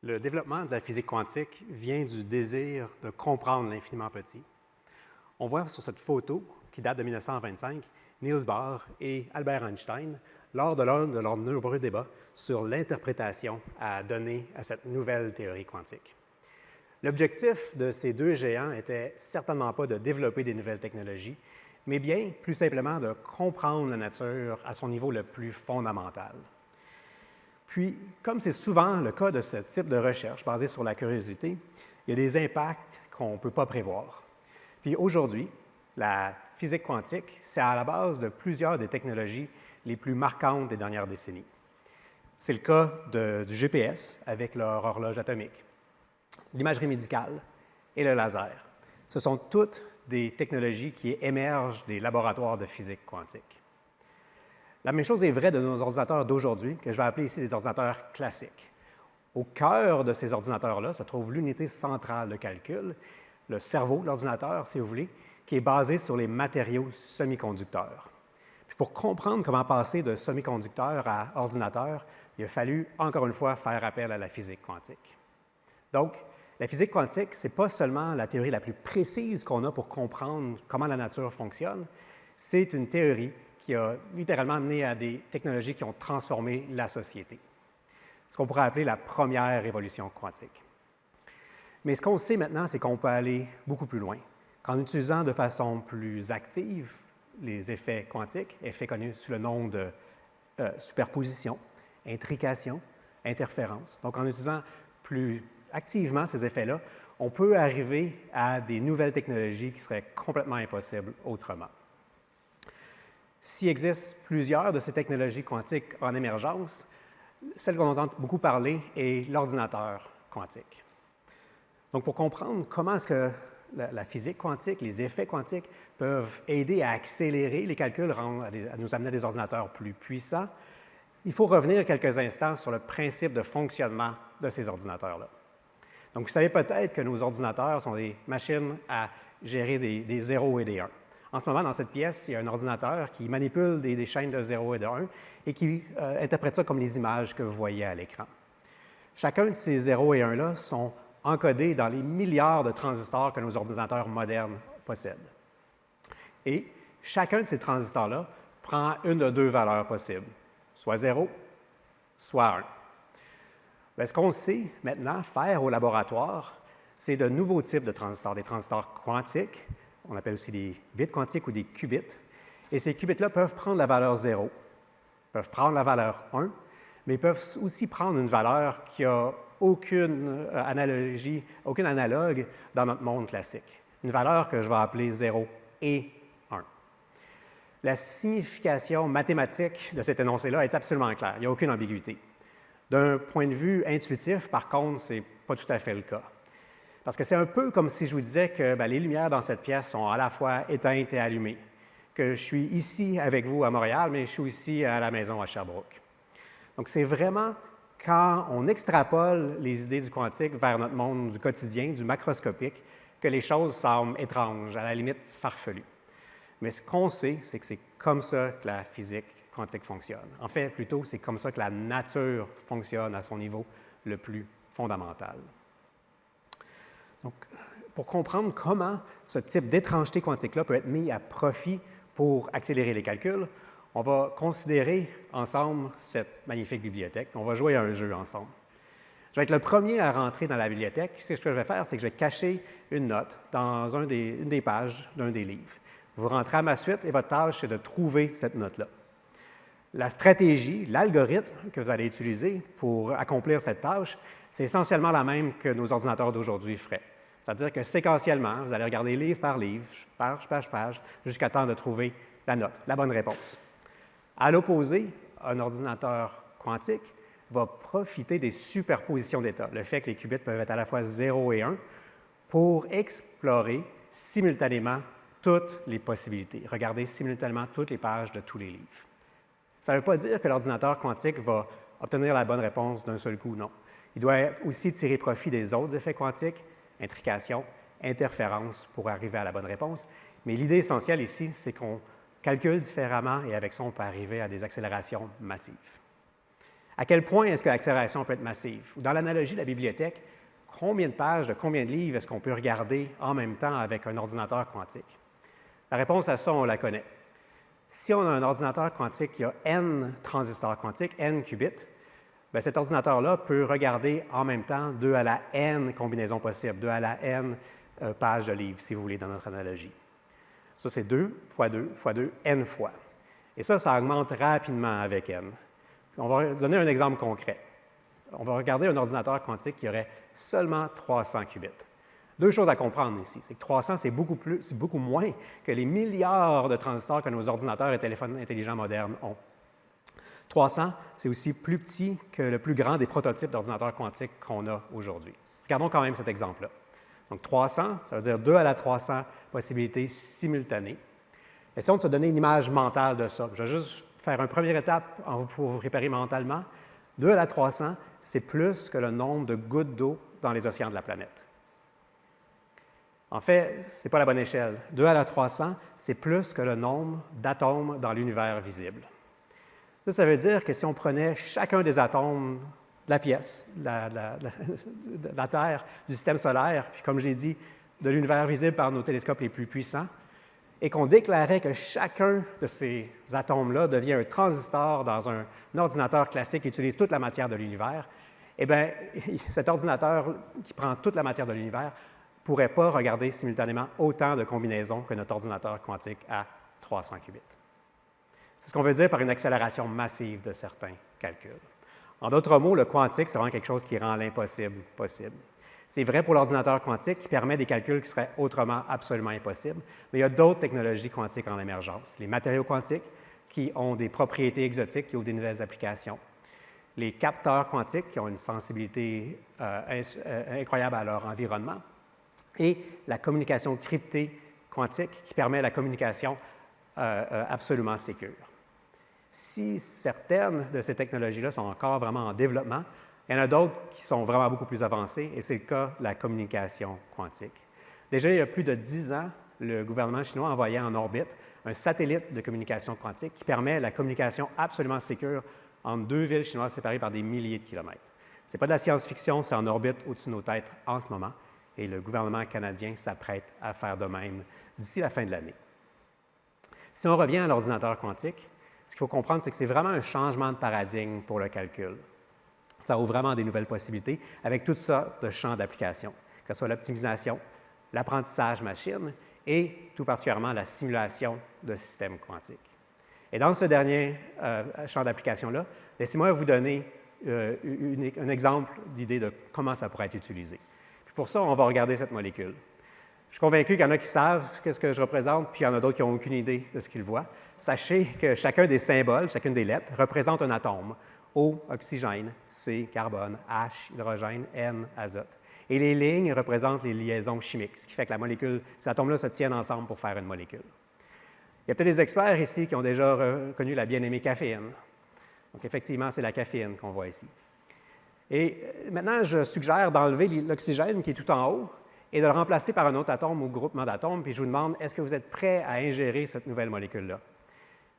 Le développement de la physique quantique vient du désir de comprendre l'infiniment petit. On voit sur cette photo, qui date de 1925, Niels Bohr et Albert Einstein lors de l'un de leurs nombreux débats sur l'interprétation à donner à cette nouvelle théorie quantique. L'objectif de ces deux géants n'était certainement pas de développer des nouvelles technologies, mais bien plus simplement de comprendre la nature à son niveau le plus fondamental. Puis, comme c'est souvent le cas de ce type de recherche basée sur la curiosité, il y a des impacts qu'on ne peut pas prévoir. Puis aujourd'hui, la physique quantique, c'est à la base de plusieurs des technologies les plus marquantes des dernières décennies. C'est le cas du GPS avec leur horloge atomique, l'imagerie médicale et le laser. Ce sont toutes des technologies qui émergent des laboratoires de physique quantique. La même chose est vraie de nos ordinateurs d'aujourd'hui, que je vais appeler ici des ordinateurs classiques. Au cœur de ces ordinateurs-là se trouve l'unité centrale de calcul, le cerveau de l'ordinateur, si vous voulez, qui est basé sur les matériaux semi-conducteurs. Puis pour comprendre comment passer de semi-conducteur à ordinateur, il a fallu, encore une fois, faire appel à la physique quantique. Donc, la physique quantique, ce n'est pas seulement la théorie la plus précise qu'on a pour comprendre comment la nature fonctionne, c'est une théorie qui a littéralement amené à des technologies qui ont transformé la société. Ce qu'on pourrait appeler la première révolution quantique. Mais ce qu'on sait maintenant, c'est qu'on peut aller beaucoup plus loin, qu'en utilisant de façon plus active les effets quantiques, effets connus sous le nom de superposition, intrication, interférence. Donc, en utilisant plus activement ces effets-là, on peut arriver à des nouvelles technologies qui seraient complètement impossibles autrement. S'il existe plusieurs de ces technologies quantiques en émergence, celle qu'on entend beaucoup parler est l'ordinateur quantique. Donc, pour comprendre comment est-ce que la physique quantique, les effets quantiques peuvent aider à accélérer les calculs, à nous amener à des ordinateurs plus puissants, il faut revenir quelques instants sur le principe de fonctionnement de ces ordinateurs-là. Donc, vous savez peut-être que nos ordinateurs sont des machines à gérer des zéros et des 1. En ce moment, dans cette pièce, il y a un ordinateur qui manipule des chaînes de 0 et de 1 et qui interprète ça comme les images que vous voyez à l'écran. Chacun de ces 0 et 1-là sont encodés dans les milliards de transistors que nos ordinateurs modernes possèdent. Et chacun de ces transistors-là prend une de deux valeurs possibles, soit 0, soit 1. Bien, ce qu'on sait maintenant faire au laboratoire, c'est de nouveaux types de transistors, des transistors quantiques. On appelle aussi des bits quantiques ou des qubits. Et ces qubits-là peuvent prendre la valeur 0, peuvent prendre la valeur 1, mais peuvent aussi prendre une valeur qui n'a aucune analogie, aucun analogue dans notre monde classique. Une valeur que je vais appeler 0 et 1. La signification mathématique de cet énoncé-là est absolument claire. Il n'y a aucune ambiguïté. D'un point de vue intuitif, par contre, ce n'est pas tout à fait le cas. Parce que c'est un peu comme si je vous disais que les lumières dans cette pièce sont à la fois éteintes et allumées, que je suis ici avec vous à Montréal, mais je suis aussi à la maison à Sherbrooke. Donc, c'est vraiment quand on extrapole les idées du quantique vers notre monde du quotidien, du macroscopique, que les choses semblent étranges, à la limite farfelues. Mais ce qu'on sait, c'est que c'est comme ça que la physique quantique fonctionne. En fait, plutôt, c'est comme ça que la nature fonctionne à son niveau le plus fondamental. Donc, pour comprendre comment ce type d'étrangeté quantique-là peut être mis à profit pour accélérer les calculs, on va considérer ensemble cette magnifique bibliothèque. On va jouer à un jeu ensemble. Je vais être le premier à rentrer dans la bibliothèque. Ce que je vais faire, c'est que je vais cacher une note dans une des pages d'un des livres. Vous rentrez à ma suite et votre tâche, c'est de trouver cette note-là. La stratégie, l'algorithme que vous allez utiliser pour accomplir cette tâche, c'est essentiellement la même que nos ordinateurs d'aujourd'hui feraient. C'est-à-dire que séquentiellement, vous allez regarder livre par livre, page par page, jusqu'à temps de trouver la note, la bonne réponse. À l'opposé, un ordinateur quantique va profiter des superpositions d'états, le fait que les qubits peuvent être à la fois 0 et 1, pour explorer simultanément toutes les possibilités, regarder simultanément toutes les pages de tous les livres. Ça ne veut pas dire que l'ordinateur quantique va obtenir la bonne réponse d'un seul coup, non. Il doit aussi tirer profit des autres effets quantiques, intrication, interférence pour arriver à la bonne réponse. Mais l'idée essentielle ici, c'est qu'on calcule différemment et avec ça, on peut arriver à des accélérations massives. À quel point est-ce que l'accélération peut être massive? Ou dans l'analogie de la bibliothèque, combien de pages, de combien de livres est-ce qu'on peut regarder en même temps avec un ordinateur quantique? La réponse à ça, on la connaît. Si on a un ordinateur quantique qui a n transistors quantiques, n qubits, bien, cet ordinateur-là peut regarder en même temps 2 à la n combinaisons possibles, 2 à la n pages de livres, si vous voulez, dans notre analogie. Ça, c'est 2 fois 2 fois 2, n fois. Et ça augmente rapidement avec n. On va donner un exemple concret. On va regarder un ordinateur quantique qui aurait seulement 300 qubits. Deux choses à comprendre ici, c'est que 300, c'est beaucoup moins que les milliards de transistors que nos ordinateurs et téléphones intelligents modernes ont. 300, c'est aussi plus petit que le plus grand des prototypes d'ordinateurs quantiques qu'on a aujourd'hui. Regardons quand même cet exemple-là. Donc 300, ça veut dire 2 à la 300 possibilités simultanées. Essayons de se donner une image mentale de ça. Je vais juste faire une première étape pour vous préparer mentalement. 2 à la 300, c'est plus que le nombre de gouttes d'eau dans les océans de la planète. En fait, ce n'est pas la bonne échelle. 2 à la 300, c'est plus que le nombre d'atomes dans l'univers visible. Ça veut dire que si on prenait chacun des atomes de la pièce, de la Terre, du système solaire, puis comme j'ai dit, de l'univers visible par nos télescopes les plus puissants, et qu'on déclarait que chacun de ces atomes-là devient un transistor dans un ordinateur classique qui utilise toute la matière de l'univers, eh bien, cet ordinateur qui prend toute la matière de l'univers ne pourrait pas regarder simultanément autant de combinaisons que notre ordinateur quantique à 300 qubits. C'est ce qu'on veut dire par une accélération massive de certains calculs. En d'autres mots, le quantique, c'est vraiment quelque chose qui rend l'impossible possible. C'est vrai pour l'ordinateur quantique qui permet des calculs qui seraient autrement absolument impossibles, mais il y a d'autres technologies quantiques en émergence. Les matériaux quantiques qui ont des propriétés exotiques, qui ouvrent des nouvelles applications. Les capteurs quantiques qui ont une sensibilité incroyable à leur environnement. Et la communication cryptée quantique qui permet la communication absolument sécure. Si certaines de ces technologies-là sont encore vraiment en développement, il y en a d'autres qui sont vraiment beaucoup plus avancées, et c'est le cas de la communication quantique. Déjà, il y a plus de 10 ans, le gouvernement chinois a envoyé en orbite un satellite de communication quantique qui permet la communication absolument sécure entre deux villes chinoises séparées par des milliers de kilomètres. Ce n'est pas de la science-fiction, c'est en orbite au-dessus de nos têtes en ce moment, et le gouvernement canadien s'apprête à faire de même d'ici la fin de l'année. Si on revient à l'ordinateur quantique, ce qu'il faut comprendre, c'est que c'est vraiment un changement de paradigme pour le calcul. Ça ouvre vraiment des nouvelles possibilités avec toutes sortes de champs d'application, que ce soit l'optimisation, l'apprentissage machine et tout particulièrement la simulation de systèmes quantiques. Et dans ce dernier champ d'application-là, laissez-moi vous donner un exemple d'idée de comment ça pourrait être utilisé. Puis pour ça, on va regarder cette molécule. Je suis convaincu qu'il y en a qui savent ce que je représente, puis il y en a d'autres qui n'ont aucune idée de ce qu'ils voient. Sachez que chacun des symboles, chacune des lettres, représente un atome. O, oxygène, C, carbone, H, hydrogène, N, azote. Et les lignes représentent les liaisons chimiques, ce qui fait que la molécule, ces atomes-là se tiennent ensemble pour faire une molécule. Il y a peut-être des experts ici qui ont déjà reconnu la bien-aimée caféine. Donc, effectivement, c'est la caféine qu'on voit ici. Et maintenant, je suggère d'enlever l'oxygène qui est tout en haut et de le remplacer par un autre atome ou groupement d'atomes, puis je vous demande, est-ce que vous êtes prêt à ingérer cette nouvelle molécule-là?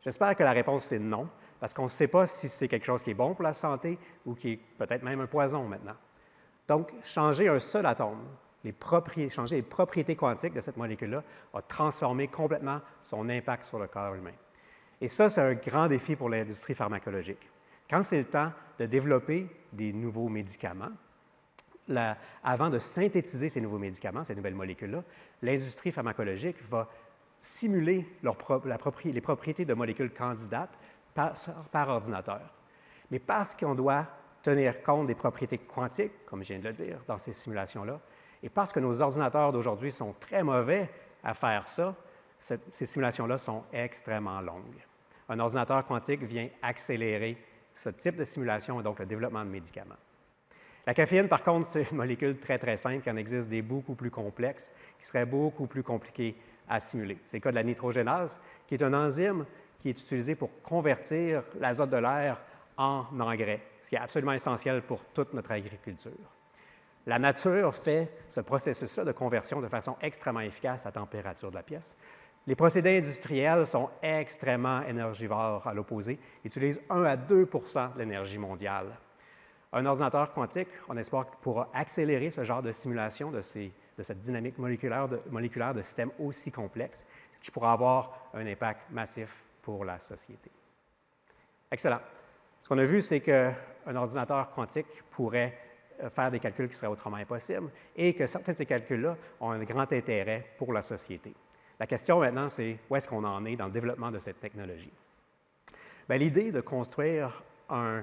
J'espère que la réponse, c'est non, parce qu'on ne sait pas si c'est quelque chose qui est bon pour la santé ou qui est peut-être même un poison maintenant. Donc, changer un seul atome, changer les propriétés quantiques de cette molécule-là, a transformé complètement son impact sur le corps humain. Et ça, c'est un grand défi pour l'industrie pharmacologique. Quand c'est le temps de développer des nouveaux médicaments, avant de synthétiser ces nouveaux médicaments, ces nouvelles molécules-là, l'industrie pharmacologique va simuler les propriétés de molécules candidates par ordinateur. Mais parce qu'on doit tenir compte des propriétés quantiques, comme je viens de le dire, dans ces simulations-là, et parce que nos ordinateurs d'aujourd'hui sont très mauvais à faire ça, ces simulations-là sont extrêmement longues. Un ordinateur quantique vient accélérer ce type de simulation et donc le développement de médicaments. La caféine, par contre, c'est une molécule très, très simple. Il en existe des beaucoup plus complexes qui seraient beaucoup plus compliquées à simuler. C'est le cas de la nitrogénase, qui est un enzyme qui est utilisé pour convertir l'azote de l'air en engrais, ce qui est absolument essentiel pour toute notre agriculture. La nature fait ce processus-là de conversion de façon extrêmement efficace à la température de la pièce. Les procédés industriels sont extrêmement énergivores à l'opposé, utilisent 1 à 2 de l'énergie mondiale. Un ordinateur quantique, on espère qu'il pourra accélérer ce genre de simulation de cette dynamique moléculaire de systèmes aussi complexes, ce qui pourra avoir un impact massif pour la société. Excellent. Ce qu'on a vu, c'est qu'un ordinateur quantique pourrait faire des calculs qui seraient autrement impossibles et que certains de ces calculs-là ont un grand intérêt pour la société. La question maintenant, c'est où est-ce qu'on en est dans le développement de cette technologie? Bien, l'idée de construire un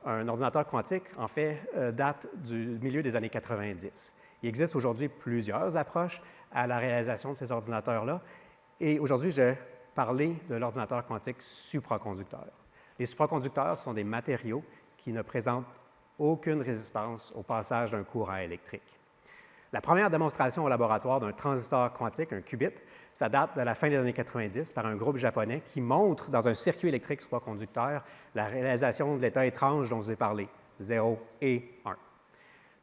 ordinateur quantique, en fait, date du milieu des années 90. Il existe aujourd'hui plusieurs approches à la réalisation de ces ordinateurs-là. Et aujourd'hui, je vais parler de l'ordinateur quantique supraconducteur. Les supraconducteurs sont des matériaux qui ne présentent aucune résistance au passage d'un courant électrique. La première démonstration au laboratoire d'un transistor quantique, un qubit, ça date de la fin des années 90 par un groupe japonais qui montre dans un circuit électrique supraconducteur la réalisation de l'état étrange dont je vous ai parlé, 0 et 1.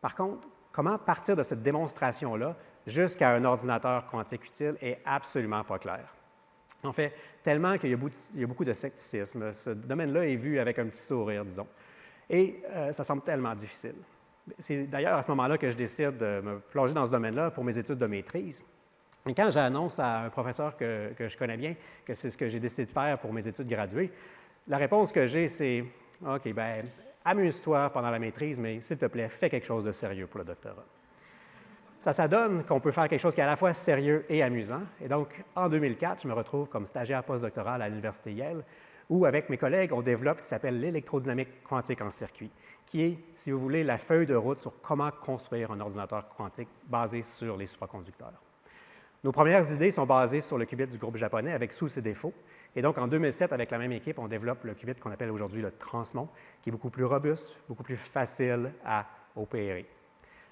Par contre, comment partir de cette démonstration-là jusqu'à un ordinateur quantique utile est absolument pas clair. En fait, tellement qu'il y a beaucoup de scepticisme. Ce domaine-là est vu avec un petit sourire, disons. Et ça semble tellement difficile. C'est d'ailleurs à ce moment-là que je décide de me plonger dans ce domaine-là pour mes études de maîtrise. Et quand j'annonce à un professeur que je connais bien que c'est ce que j'ai décidé de faire pour mes études graduées, la réponse que j'ai, c'est « OK, bien, amuse-toi pendant la maîtrise, mais s'il te plaît, fais quelque chose de sérieux pour le doctorat. » Ça donne qu'on peut faire quelque chose qui est à la fois sérieux et amusant. Et donc, en 2004, je me retrouve comme stagiaire postdoctoral à l'Université Yale, où, avec mes collègues, on développe ce qui s'appelle l'électrodynamique quantique en circuit, qui est, si vous voulez, la feuille de route sur comment construire un ordinateur quantique basé sur les supraconducteurs. Nos premières idées sont basées sur le qubit du groupe japonais avec sous ses défauts. Et donc, en 2007, avec la même équipe, on développe le qubit qu'on appelle aujourd'hui le Transmon, qui est beaucoup plus robuste, beaucoup plus facile à opérer.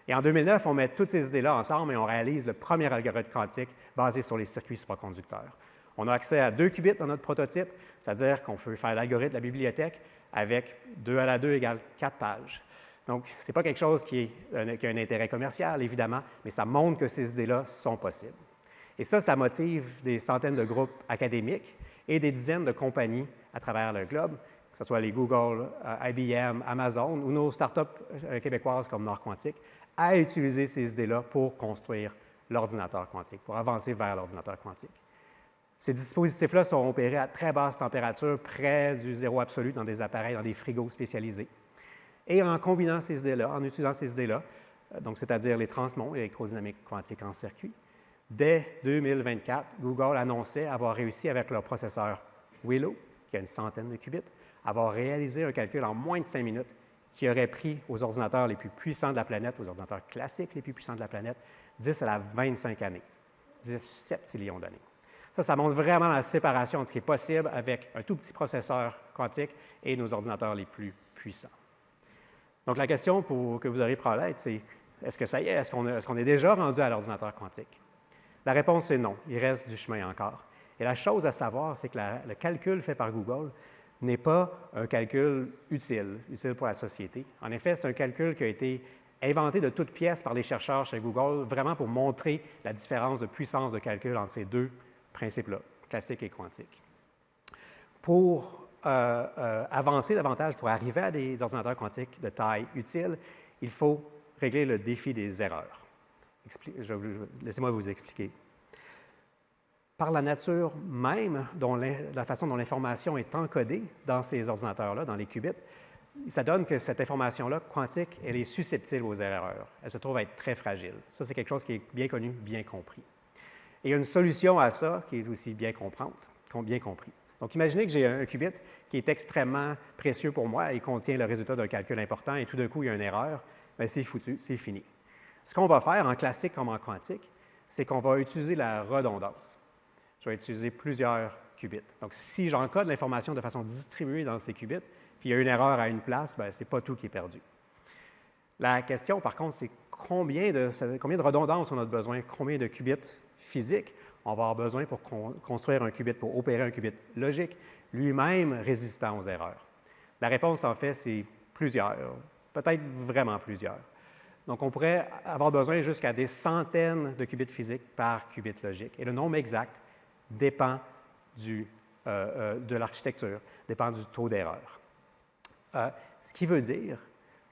Et en 2009, on met toutes ces idées-là ensemble et on réalise le premier algorithme quantique basé sur les circuits supraconducteurs. On a accès à 2 qubits dans notre prototype, c'est-à-dire qu'on peut faire l'algorithme de la bibliothèque avec 2 à la 2 égale 4 pages. Donc, ce n'est pas quelque chose qui a un intérêt commercial, évidemment, mais ça montre que ces idées-là sont possibles. Et ça motive des centaines de groupes académiques et des dizaines de compagnies à travers le globe, que ce soit les Google, IBM, Amazon ou nos startups québécoises comme Nord Quantique, à utiliser ces idées-là pour construire l'ordinateur quantique, pour avancer vers l'ordinateur quantique. Ces dispositifs-là sont opérés à très basse température, près du zéro absolu dans des appareils, dans des frigos spécialisés. Et en combinant ces idées-là, en utilisant ces idées-là, donc c'est-à-dire les transmons, l'électrodynamique quantique en circuit, dès 2024, Google annonçait avoir réussi avec leur processeur Willow, qui a une centaine de qubits, avoir réalisé un calcul en moins de 5 minutes qui aurait pris aux ordinateurs les plus puissants de la planète, aux ordinateurs classiques les plus puissants de la planète, 10 à la 25 années, 17 millions d'années. Ça montre vraiment la séparation de ce qui est possible avec un tout petit processeur quantique et nos ordinateurs les plus puissants. Donc, la question que vous aurez probablement, c'est est-ce que ça y est, est-ce qu'on est déjà rendu à l'ordinateur quantique? La réponse est non, il reste du chemin encore. Et la chose à savoir, c'est que le calcul fait par Google n'est pas un calcul utile pour la société. En effet, c'est un calcul qui a été inventé de toutes pièces par les chercheurs chez Google, vraiment pour montrer la différence de puissance de calcul entre ces deux principes-là, classique et quantique. Pour avancer davantage, pour arriver à des ordinateurs quantiques de taille utile, il faut régler le défi des erreurs. Laissez-moi vous expliquer. Par la nature même, la façon dont l'information est encodée dans ces ordinateurs-là, dans les qubits, ça donne que cette information-là, quantique, elle est susceptible aux erreurs. Elle se trouve à être très fragile. Ça, c'est quelque chose qui est bien connu, bien compris. Et il y a une solution à ça qui est aussi bien compris. Donc, imaginez que j'ai un qubit qui est extrêmement précieux pour moi et contient le résultat d'un calcul important et tout d'un coup, il y a une erreur. Bien, c'est foutu, c'est fini. Ce qu'on va faire en classique comme en quantique, c'est qu'on va utiliser la redondance. Je vais utiliser plusieurs qubits. Donc, si j'encode l'information de façon distribuée dans ces qubits, puis il y a une erreur à une place, bien, ce n'est pas tout qui est perdu. La question, par contre, c'est combien de redondance on a besoin, combien de qubits physiques on va avoir besoin pour construire un qubit, pour opérer un qubit logique, lui-même résistant aux erreurs. La réponse, en fait, c'est plusieurs, peut-être vraiment plusieurs. Donc, on pourrait avoir besoin jusqu'à des centaines de qubits physiques par qubit logique. Et le nombre exact dépend de l'architecture, dépend du taux d'erreur. Ce qui veut dire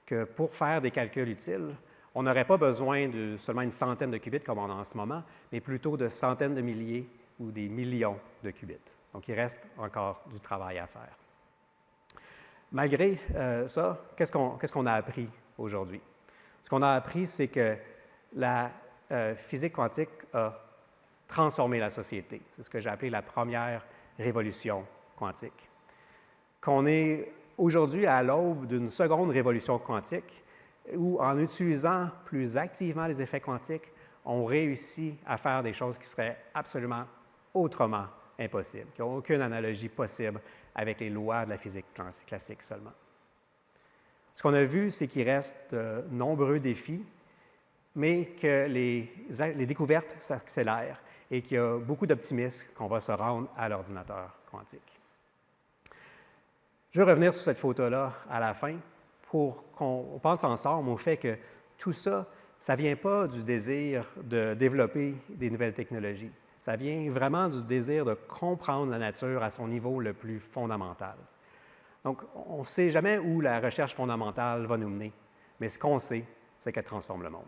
que pour faire des calculs utiles, on n'aurait pas besoin de seulement une centaine de qubits comme on a en ce moment, mais plutôt de centaines de milliers ou des millions de qubits. Donc, il reste encore du travail à faire. Malgré ça, qu'est-ce qu'on a appris aujourd'hui? Ce qu'on a appris, c'est que la physique quantique a transformé la société. C'est ce que j'ai appelé la première révolution quantique. Qu'on est aujourd'hui à l'aube d'une seconde révolution quantique où, en utilisant plus activement les effets quantiques, on réussit à faire des choses qui seraient absolument autrement impossibles, qui n'ont aucune analogie possible avec les lois de la physique classique seulement. Ce qu'on a vu, c'est qu'il reste de nombreux défis, mais que les découvertes s'accélèrent et qu'il y a beaucoup d'optimisme qu'on va se rendre à l'ordinateur quantique. Je vais revenir sur cette photo-là à la fin pour qu'on pense ensemble au fait que tout ça, ça ne vient pas du désir de développer des nouvelles technologies. Ça vient vraiment du désir de comprendre la nature à son niveau le plus fondamental. Donc, on ne sait jamais où la recherche fondamentale va nous mener, mais ce qu'on sait, c'est qu'elle transforme le monde.